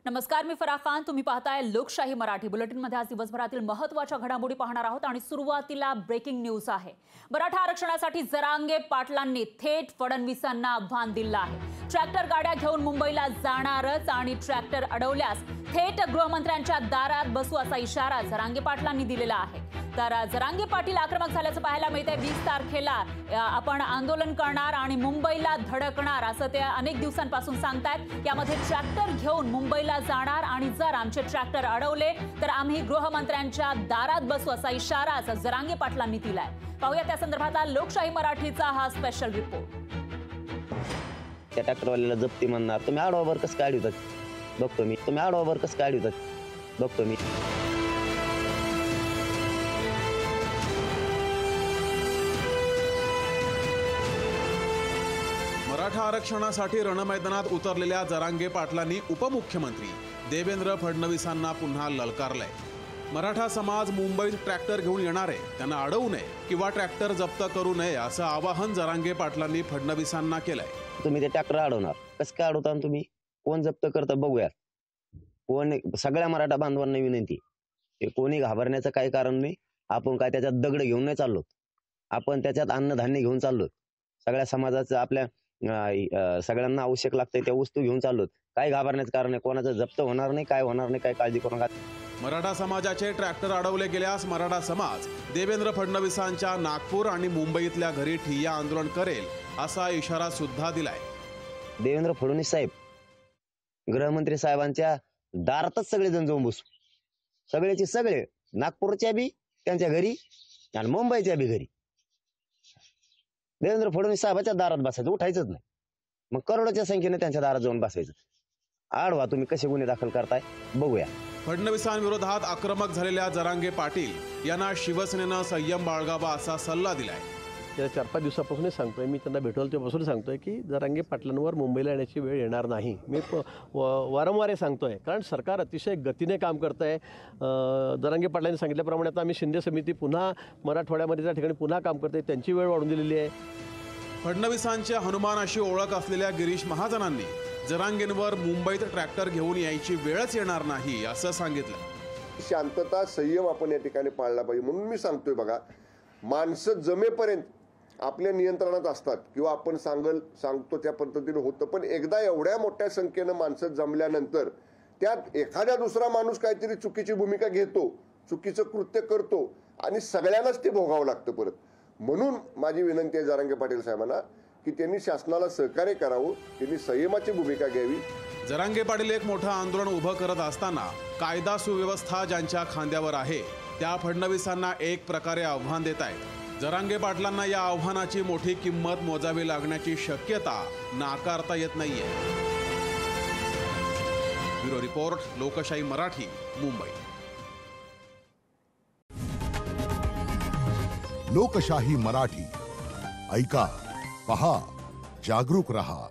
नमस्कार, मी फराह खान. तुम्ही पाहताय लोकशाही मराठी. बुलेटिनमध्ये आज दिवसभरातील महत्त्वाच्या घडामोडी पाहणार आहोत आणि सुरुवातीला ब्रेकिंग न्यूज आहे. मराठा आरक्षणासाठी जरांगे पाटलांनी थेट फडणवीसांना आव्हान दिलं आहे. ट्रॅक्टर गाड्या घेऊन मुंबईला जाणारच आणि ट्रॅक्टर अडवल्यास थेट गृहमंत्र्यांच्या दारात बसू असा इशारा जरांगे पाटलांनी दिलेला आहे. तर जरांगे पाटील आक्रमक झाल्याचं पाहायला मिळतंय. 20 तारखेला आपण आंदोलन करणार आणि मुंबईला धडकणार असं ते अनेक दिवसांपासून सांगतायत. यामध्ये ट्रॅक्टर घेऊन मुंबईला जाणार आणि जर आमचे ट्रॅक्टर अडवले तर आम्ही गृहमंत्र्यांच्या दारात बसू असा इशारा जरांगे पाटलांनी दिलाय. पाहूया त्या संदर्भातला लोकशाही मराठीचा हा स्पेशल रिपोर्ट. त्या ट्रॅक्टरवाल्याला जप्ती म्हणणार, तुम्ही आडवावर कसं काय अडवतात बघतो मी, तुम्ही आडवावर कसं काय अडवतात बघतो मी. मराठा आरक्षणासाठी रणमैदानात उतरलेल्या जरांगे पाटलांनी उपमुख्यमंत्री देवेंद्र फडणवीसांना पुन्हा ललकारलंय. मराठा समाज मुंबईत ट्रॅक्टर घेऊन येणार आहे, त्यांना अडवू नये किंवा ट्रॅक्टर जप्त करू नये असं आवाहन जरांगे पाटलांनी फडणवीसांना केलंय. तुम्ही ते ट्रॅक्टर अडवणार, कसं काय अडवता तुम्ही, कोण जप्त करतं बघूया. कोण, सगळ्या मराठा बांधवांना विनंती, कोणी घाबरण्याचं काही कारण नाही. आपण काय त्याच्यात दगड घेऊन नाही चाललो, आपण त्याच्यात अन्नधान्य घेऊन चाललो. सगळ्या समाजाचं, आपल्या सगळ्यांना आवश्यक लागतंय त्या वस्तू घेऊन चाललो. काय घाबरण्याचं कारण नाही, कोणाचं जप्त होणार नाही, काय होणार नाही, काय काळजी करू नका. मराठा समाजाचे ट्रॅक्टर अडवले गेल्यास मराठा समाज देवेंद्र फडणवीसांच्या नागपूर आणि मुंबईतल्या घरी ठिय्या आंदोलन करेल असा इशारा सुद्धा दिलाय. देवेंद्र फडणवीस साहेब, गृहमंत्री साहेबांच्या दारातच सगळेजण जाऊन बसू. सगळेचे सगळे, नागपूरच्या बी त्यांच्या घरी आणि मुंबईच्या बी घरी. देवेंद्र फडणवीस साहेबांच्या दारात बसायचं, उठायचंच नाही. मग करोडोच्या संख्येने त्यांच्या दारात जाऊन बसायचं. आडवा तुम्ही कसे गुन्हे दाखल करताय बघूया. फडणवीसांविरोधात आक्रमक झालेल्या जरांगे पाटील यांना शिवसेनेनं संयम बाळगावा असा सल्ला दिलाय. गेल्या 4-5 दिवसापासूनच सांगतोय, मी त्यांना भेटवलं तेव्हापासून सांगतोय की जरांगे पाटलांवर मुंबईला येण्याची वेळ येणार नाही. मी वारंवार हे सांगतोय, कारण सरकार अतिशय गतीने काम करत आहे. जरांगे पाटलांनी सांगितल्याप्रमाणे आता आम्ही शिंदे समिती पुन्हा मराठवाड्यामध्ये त्या ठिकाणी पुन्हा काम करते, त्यांची वेळ वाढून दिलेली आहे. फडणवीसांच्या हनुमान अशी ओळख असलेल्या गिरीश महाजनांनी जरांगेंवर मुंबईत ट्रॅक्टर घेऊन यायची वेळच येणार नाही असं सांगितलं. शांतता, संयम आपण या ठिकाणी पाळला पाहिजे. म्हणून मी सांगतोय बघा, माणसं जमेपर्यंत आपल्या नियंत्रणात असतात किंवा आपण सांगतो त्या पद्धतीने होतं. पण एकदा एवढ्या मोठ्या संख्येनं माणसं जमल्यानंतर त्यात एखादा दुसरा माणूस काहीतरी चुकीची भूमिका घेतो, चुकीचं कृत्य करतो आणि सगळ्यांनाच ते भोगावं लागतं परत. म्हणून माझी विनंती आहे जरांगे पाटील साहेबांना की त्यांनी शासनाला सहकार्य करावं, त्यांनी संयमाची भूमिका घ्यावी. जरांगे पाटील एक मोठं आंदोलन उभं करत असताना कायदा सुव्यवस्था ज्यांच्या खांद्यावर आहे त्या फडणवीसांना एक प्रकारे आव्हान देत आहेत. जरांगे पाटलांना या आव्हानाची मोठी किंमत मोजावी लागण्याची शक्यता नाकारता येत नाहीये. ब्युरो रिपोर्ट, लोकशाही मराठी, मुंबई. लोकशाही मराठी, ऐका, पहा, जागरूक रहा.